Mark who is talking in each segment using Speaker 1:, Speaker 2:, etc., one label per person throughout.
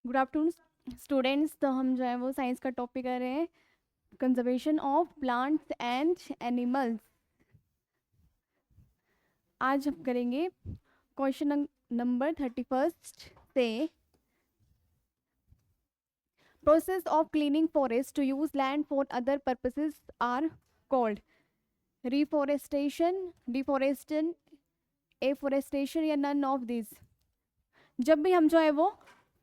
Speaker 1: Good afternoon students. तो हम जो है वो साइंस का टॉपिक कर रहे हैं, conservation of plants and animals. आज हम करेंगे क्वेश्चन नंबर 31 से, process of cleaning forest to use land for other purposes are called reforestation, deforestation, afforestation या नन ऑफ दिस। जब भी हम जो है वो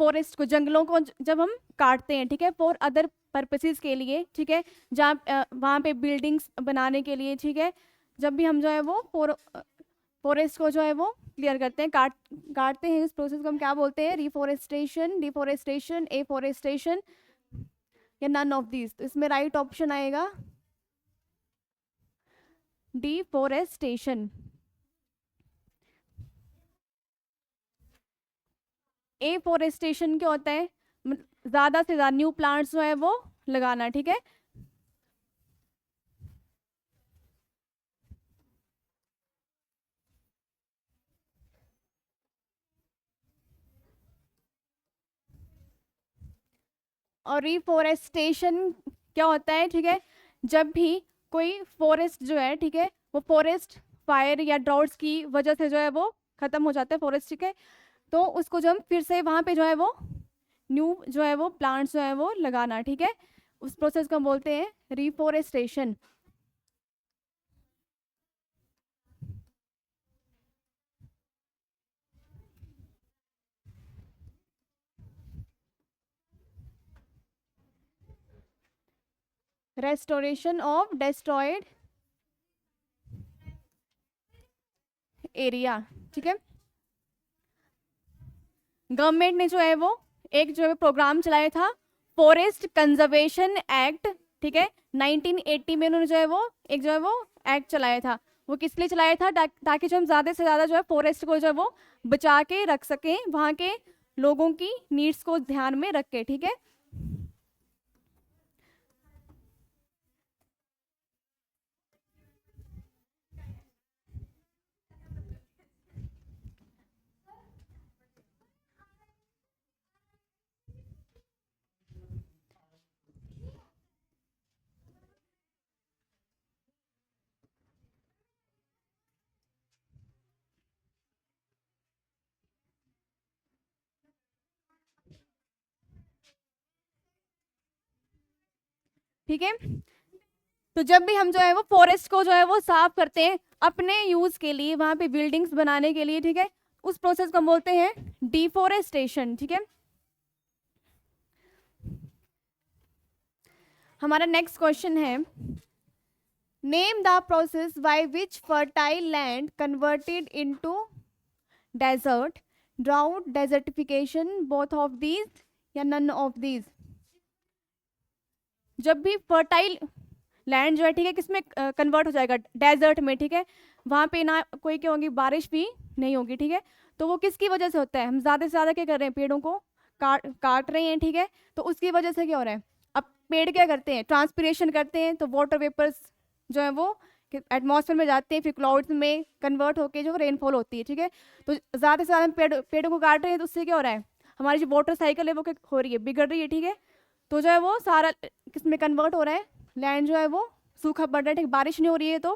Speaker 1: फॉरेस्ट को, जंगलों को जब हम काटते हैं, ठीक है, फॉर अदर पर्पसेस के लिए, ठीक है, जहाँ वहाँ पे बिल्डिंग्स बनाने के लिए, ठीक है, जब भी हम जो है वो फॉरेस्ट को जो है वो क्लियर करते हैं, काटते हैं, इस प्रोसेस को हम क्या बोलते हैं? रिफॉरेस्टेशन, डिफॉरेस्टेशन, एफॉरेस्टेशन या नन ऑफ दिस। तो इसमें राइट ऑप्शन आएगा डिफॉरेस्टेशन। एफॉरेस्टेशन क्या होता है? ज़्यादा से ज़्यादा न्यू प्लांट्स जो है वो लगाना, ठीक है। और रिफॉरेस्टेशन क्या होता है? ठीक है, जब भी कोई फॉरेस्ट जो है, ठीक है, वो फॉरेस्ट फायर या ड्राउट्स की वजह से जो है वो खत्म हो जाता है फॉरेस्ट, ठीक है, तो उसको जो हम फिर से वहाँ पे जो है वो न्यू जो है वो प्लांट्स जो है वो लगाना, ठीक है, उस प्रोसेस को हम बोलते हैं reforestation. Restoration of destroyed area, ठीक है। गवर्नमेंट ने जो है वो एक जो है प्रोग्राम चलाया था, फॉरेस्ट कंजर्वेशन एक्ट, ठीक है, 1980 में उन्होंने जो है वो एक जो है वो एक्ट चलाया था। वो किस लिए चलाया था? ताकि जो हम ज़्यादा से ज़्यादा जो है फॉरेस्ट को जो है वो बचा के रख सकें, वहाँ के लोगों की नीड्स को ध्यान में रख के, ठीक है। ठीक है, तो जब भी हम जो है वो फॉरेस्ट को जो है वो साफ करते हैं अपने यूज के लिए, वहां पे बिल्डिंग्स बनाने के लिए, ठीक है, उस प्रोसेस को हम बोलते हैं डिफोरेस्टेशन, ठीक है। हमारा नेक्स्ट क्वेश्चन है, name the process by which fertile land converted into desert, drought, desertification, both of these या नन ऑफ दीज। जब भी फर्टाइल लैंड जो है, ठीक है, किसमें कन्वर्ट हो जाएगा? डेजर्ट में, ठीक है, वहां पे ना कोई क्या होगी, बारिश भी नहीं होगी, ठीक है, तो वो किसकी वजह से होता है? हम ज्यादा से ज्यादा क्या कर रहे हैं? पेड़ों को काट रहे हैं, ठीक है, तो उसकी वजह से क्या हो रहा है? अब पेड़ क्या करते हैं? ट्रांसपिरेशन करते हैं, तो वाटर वेपर्स जो है वो एटमॉस्फेयर में जाते हैं, फिर क्लाउड्स में कन्वर्ट होकर जो रेनफॉल होती है, ठीक है। तो ज़्यादा से ज़्यादा हम पेड़ों को काट रहे हैं, तो उससे क्या हो रहा है? हमारी जो वाटर साइकिल है वो क्या हो रही है? बिगड़ रही है, ठीक है। तो जो है वो सारा किस में कन्वर्ट हो रहा है? लैंड जो है वो सूखा पड़ रहा है, ठीक, बारिश नहीं हो रही है तो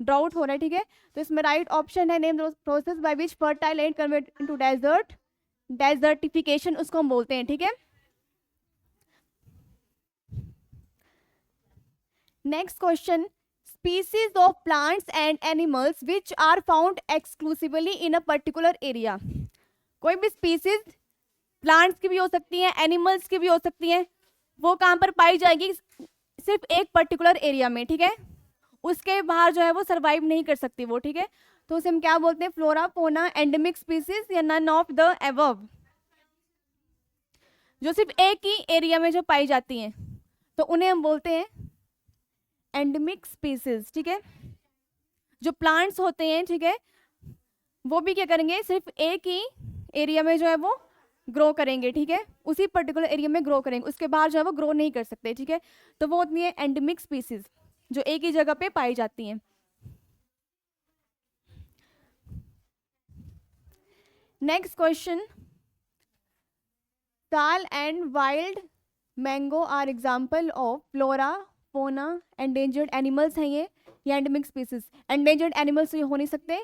Speaker 1: ड्राउट हो रहा है, ठीक है। तो इसमें राइट ऑप्शन है, name process by which fertile land convert into desert, desertification उसको हम बोलते हैं, ठीक है। Next question, species of plants and animals which are found exclusively in a particular area. कोई भी स्पीसीज प्लांट्स की भी हो सकती हैं, एनिमल्स की भी हो सकती हैं, वो कहाँ पर पाई जाएगी? सिर्फ एक पर्टिकुलर एरिया में, ठीक है, उसके बाहर जो है वो सरवाइव नहीं कर सकती वो, ठीक है। तो उसे हम क्या बोलते हैं? फ्लोरा, फोना, एंडेमिक स्पीसीज या नन ऑफ द एबव। जो सिर्फ एक ही एरिया में जो पाई जाती हैं तो उन्हें हम बोलते हैं एंडेमिक स्पीसीज, ठीक है। जो प्लांट्स होते हैं, ठीक है, वो भी क्या करेंगे? सिर्फ एक ही एरिया में जो है वो ग्रो करेंगे, ठीक है, उसी पर्टिकुलर एरिया में ग्रो करेंगे, उसके बाहर जो है वो ग्रो नहीं कर सकते, ठीक है। तो वो होती है एंडेमिक स्पीसीज, जो एक ही जगह पे पाई जाती हैं। नेक्स्ट क्वेश्चन, ताल and wild mango are example of flora fauna endangered animals हैं ये एंडेमिक स्पीसीज। एंडेंजर्ड एनिमल्स तो ये हो नहीं सकते,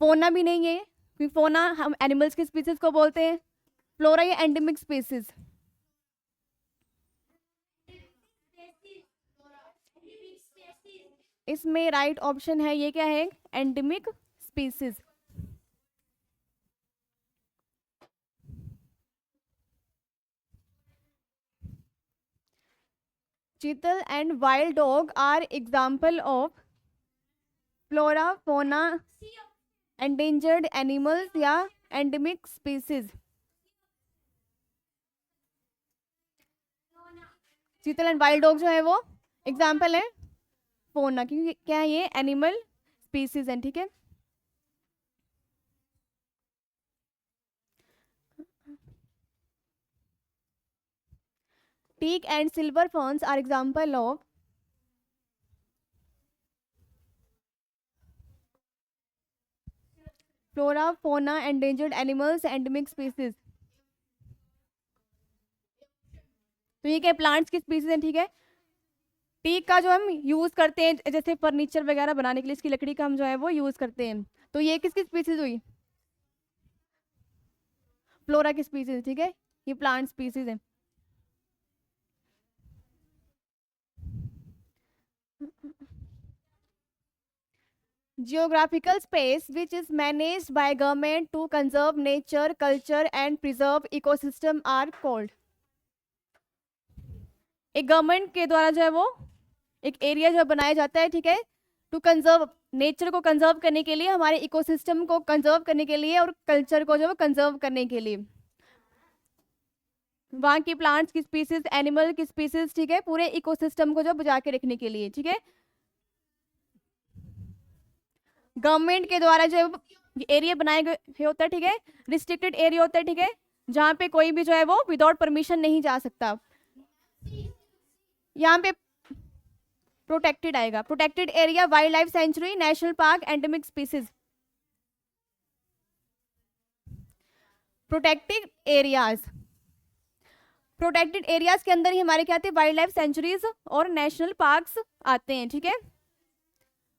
Speaker 1: फोना भी नहीं है क्योंकि फोना हम एनिमल्स की स्पीसीज को बोलते हैं, फ्लोरा ये एंडेमिक स्पीसीज। इसमें राइट ऑप्शन है ये क्या है, endemic species. Chital and wild dog are example of flora fauna endangered animals या endemic species. Chital and wild dog जो है वो एग्जाम्पल है फोना, क्योंकि क्या है ये एनिमल स्पीसीज है, ठीक है। Teak and silver ferns are example of flora fauna endangered animals endemic species. तो ये क्या प्लांट्स की स्पीसीज है, ठीक है। टीक का जो हम यूज करते हैं जैसे फर्नीचर वगैरह बनाने के लिए, इसकी लकड़ी का हम जो है वो यूज करते हैं, तो ये किसकी स्पीसीज हुई, फ्लोरा की स्पीसीज, ठीक है। ये प्लांट स्पीसीज है। Geographical space which is managed by government to conserve nature, culture and preserve ecosystem are called। एक गवर्नमेंट के द्वारा जो है वो एक एरिया जो बनाया जाता है, ठीक है, टू कंजर्व नेचर को कंजर्व करने के लिए, हमारे इकोसिस्टम को कंजर्व करने के लिए और कल्चर को जो है कंजर्व करने के लिए। वहाँ की प्लांट्स की स्पीसीज, एनिमल की स्पीसीज, ठीक है, पूरे इकोसिस्टम को जो बचा के रखने के लिए, ठीक है। गवर्नमेंट के द्वारा जो एरिया बनाए गए होता है, ठीक है, रिस्ट्रिक्टेड एरिया होता है, ठीक है, जहाँ पे कोई भी जो है वो विदाउट परमिशन नहीं जा सकता। यहाँ पे प्रोटेक्टेड आएगा, protected area, wild life sanctuary, national park, endemic species. Protected areas, protected areas के अंदर ही हमारे क्या आते हैं, वाइल्ड लाइफ सेंचुरीज और नेशनल पार्क्स आते हैं, ठीक है।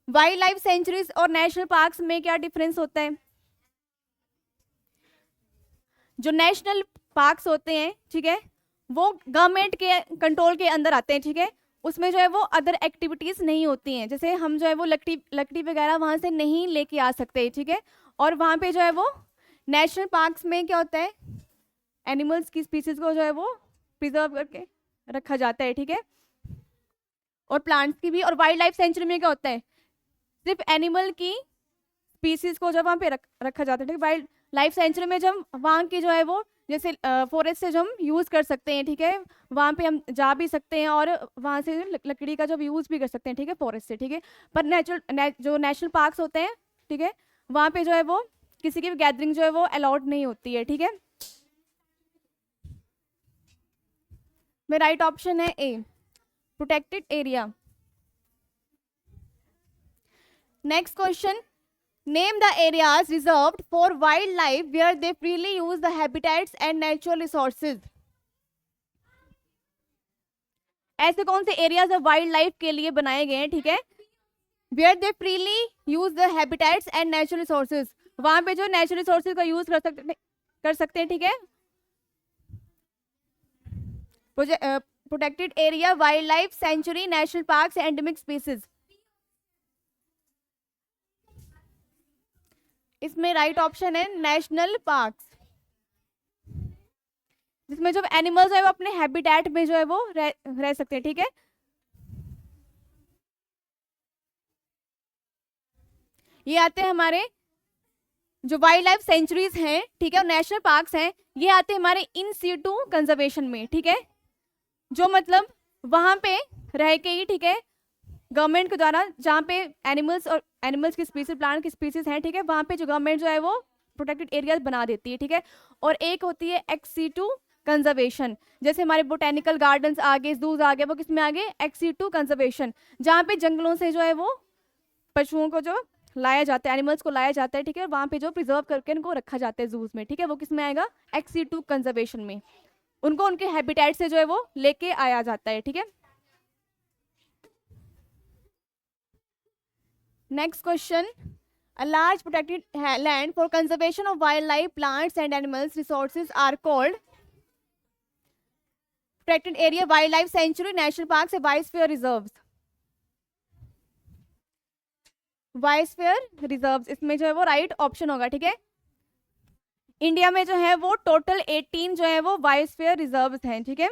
Speaker 1: वाइल्ड लाइफ सेंचुरीज और नेशनल पार्क्स में क्या डिफरेंस होता है, जो नेशनल पार्क्स होते हैं, ठीक है, वो गवर्नमेंट के कंट्रोल के अंदर आते हैं, ठीक है। उसमें जो है वो अदर एक्टिविटीज नहीं होती हैं, जैसे हम जो है वो लकड़ी वगैरह वहां से नहीं लेके आ सकते, ठीक है। और वहां पे जो है वो नेशनल पार्क्स में क्या होता है, एनिमल्स की स्पीसीज को जो है वो प्रिजर्व करके रखा जाता है, ठीक है, और प्लांट्स की भी। और वाइल्ड लाइफ सेंचुरी में क्या होता है, सिर्फ एनिमल की स्पीसीज को जब वहाँ पे रखा जाता है, ठीक है। वाइल्ड लाइफ सेंचुरी में जब वहाँ की जो है वो जैसे फॉरेस्ट से जो हम यूज़ कर सकते हैं, ठीक है, वहाँ पे हम जा भी सकते हैं और वहाँ से लकड़ी का जो यूज़ भी कर सकते हैं, ठीक है, फॉरेस्ट से, ठीक है। पर जो नेशनल पार्क्स होते हैं, ठीक है, वहाँ पे जो है वो किसी की भी गैदरिंग जो है वो अलाउड नहीं होती है, ठीक है। में राइट ऑप्शन है A, protected area. Next question, name the areas reserved for wildlife where they freely use the habitats and natural resources. ऐसे कौन से एरियाज वाइल्ड लाइफ के लिए बनाए गए हैं, ठीक है, where they freely use the habitats and natural resources, वहां पे जो नेचुरल रिसोर्सेज का यूज कर सकते हैं, ठीक है। Protected area, wild life sanctuary, national parks, endemic species. इसमें राइट ऑप्शन है नेशनल पार्क्स, जिसमें जो एनिमल्स है वो अपने हैबिटेट में जो है वो रह सकते हैं, ठीक है। ये आते हैं हमारे जो वाइल्ड लाइफ सेंचुरीज हैं, ठीक है, और नेशनल पार्क्स हैं, ये आते हैं हमारे इन सीटू कंजर्वेशन में, ठीक है, जो मतलब वहां पे रह के ही, ठीक है, गवर्नमेंट के द्वारा जहाँ पे एनिमल्स की स्पीसीज, प्लांट की स्पीसीज हैं, ठीक है, वहाँ पे जो गवर्नमेंट जो है वो प्रोटेक्टेड एरियाज बना देती है, ठीक है। और एक होती है एक्स-सीटू कंजर्वेशन, जैसे हमारे बोटेनिकल गार्डन्स आगे, जूज आगे, वो किसमें आगे, एक्स-सीटू कंजर्वेशन, जहाँ पे जंगलों से जो है वो पशुओं को जो लाया जाता है, एनिमल्स को लाया जाता है, ठीक है, वहाँ पे जो प्रिजर्व करके इनको रखा जाता है जूस में, ठीक है, वो किस में आएगा, XC2 कंजर्वेशन में। उनको उनके हैबिटेट से जो है वो लेके आया जाता है, ठीक है। Next question, a large protected land for conservation of wildlife, plants and animals resources are called protected area, wildlife sanctuary, national parks या biosphere reserves। बायोस्फीयर रिजर्व्स, इसमें जो है वो राइट ऑप्शन होगा, ठीक है। इंडिया में जो है वो टोटल 18 जो है वो बायोस्फीयर रिजर्व्स हैं, ठीक है।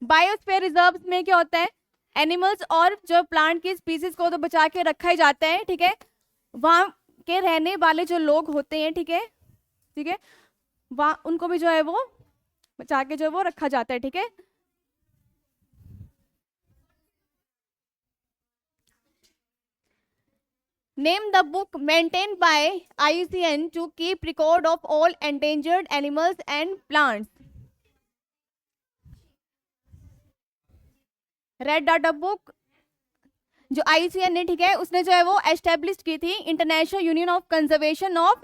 Speaker 1: बायोस्फीयर रिजर्व्स में क्या होता है, एनिमल्स और जो प्लांट की स्पीसीज को तो बचा के रखा ही जाता है, ठीक है। वहाँ के रहने वाले जो लोग होते हैं, ठीक है, ठीक है, वहाँ उनको भी जो है वो बचा के जो है वो रखा जाता है, ठीक है। Name the book maintained by IUCN to keep record of all endangered animals and plants। Red data book जो IUCN ने, ठीक है, उसने जो है वो एस्टेब्लिश की थी, international union of conservation of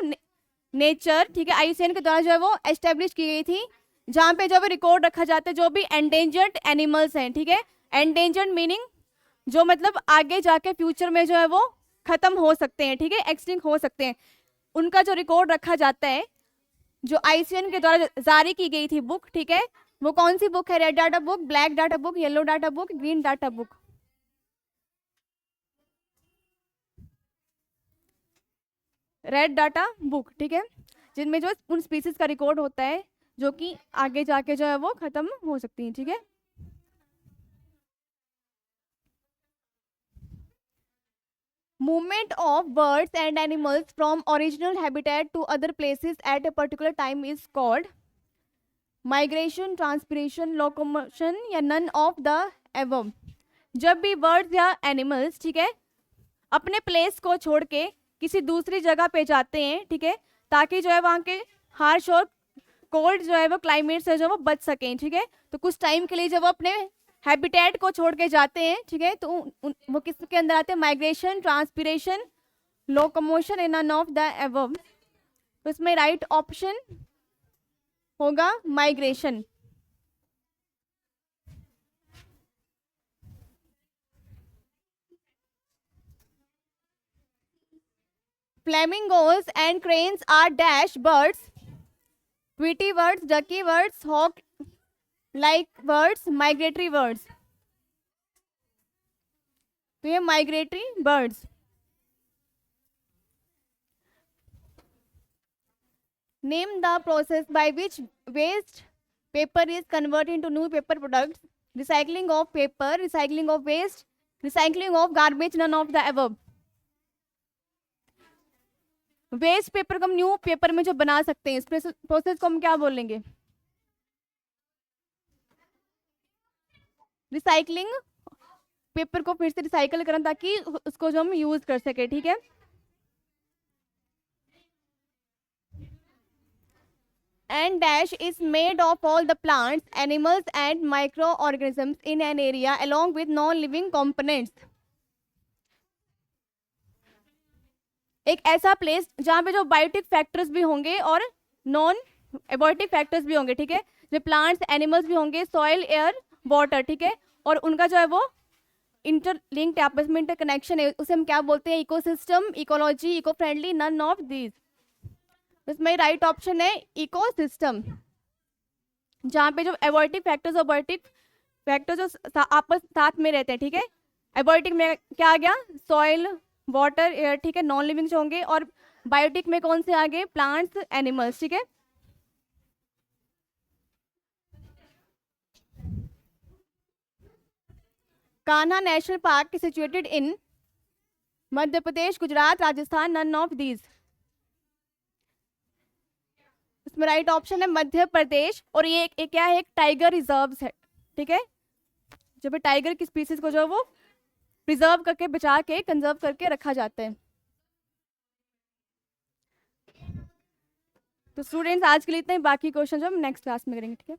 Speaker 1: nature, ठीक है, IUCN के द्वारा जो है वो एस्टेब्लिश की गई थी, जहाँ पे जो भी रिकॉर्ड रखा जाता है जो भी एंडेंजर्ड एनिमल्स हैं, ठीक है। एंडेंजर्ड मीनिंग जो मतलब आगे जाके फ्यूचर में जो है वो खत्म हो सकते हैं, ठीक है, एक्सटिंक्ट हो सकते हैं, उनका जो रिकॉर्ड रखा जाता है, जो IUCN के द्वारा जारी की गई थी बुक, ठीक है, वो कौन सी बुक है, red data book, black data book, yellow data book, green data book. Red data book, ठीक है, जिनमें जो उन स्पीसीज का रिकॉर्ड होता है जो कि आगे जाके जो है वो खत्म हो सकती है, ठीक है। Movement of birds and animals from original habitat to other places at a particular time is called migration, transpiration, locomotion या none of the above। जब भी बर्ड्स या एनिमल्स, ठीक है, अपने प्लेस को छोड़ के किसी दूसरी जगह पे जाते हैं, ठीक है, ताकि जो है वहाँ के हार्श और कोल्ड जो है वो क्लाइमेट से जो वो बच सकें, ठीक है, तो कुछ टाइम के लिए जब वो अपने हैबिटेट को छोड़ के जाते हैं, ठीक है, तो वो किसके अंदर आते हैं, migration, transpiration, locomotion in none of the above. तो इसमें राइट ऑप्शन होगा migration. Flamingos and cranes are dash birds, tweety birds, ducky birds, hawk like birds, migratory birds। तो ये migratory birds। Name the process by which waste paper is converted into new paper products, recycling of paper, recycling of waste, recycling of garbage, none of the above। Waste paper को हम new paper में जो बना सकते हैं, इस process को हम क्या बोलेंगे, रिसाइकलिंग, पेपर को फिर से रिसाइकल करना ताकि उसको जो हम यूज कर सके, ठीक है। And dash is made of all the plants, animals and microorganisms in an area along with non-living components। एक ऐसा प्लेस जहाँ पे जो बायोटिक फैक्टर्स भी होंगे और नॉन एबॉयोटिक फैक्टर्स भी होंगे, ठीक है, जो प्लांट्स एनिमल्स भी होंगे, सॉइल, एयर, वाटर, ठीक है, और उनका जो है वो इंटरलिंक्ड आपस में इंटरकनेक्शन है, उसे हम क्या बोलते हैं, ecosystem, ecology, eco friendly, none of these. इसमें राइट ऑप्शन है इकोसिस्टम, जहाँ पे जो एबॉयोटिक फैक्टर्स और बायोटिक फैक्टर्स जो आपस साथ में रहते हैं, ठीक है। एबॉयोटिक में क्या आ गया, सॉइल, वाटर, एयर, ठीक है, नॉन लिविंग होंगे, और बायोटिक में कौन से आ गए, प्लांट्स, एनिमल्स, ठीक है। Kanha national park situated in Madhya Pradesh, Gujarat, Rajasthan, none of these. इसमें राइट ऑप्शन है मध्य प्रदेश, और ये क्या है, एक टाइगर रिजर्व है, ठीक है, जब टाइगर की स्पीसीज को जो वो प्रिजर्व करके, बचा के, कंजर्व करके रखा जाता है। तो स्टूडेंट्स आज के लिए इतना ही, बाकी क्वेश्चन जो हम नेक्स्ट क्लास में करेंगे, ठीक है।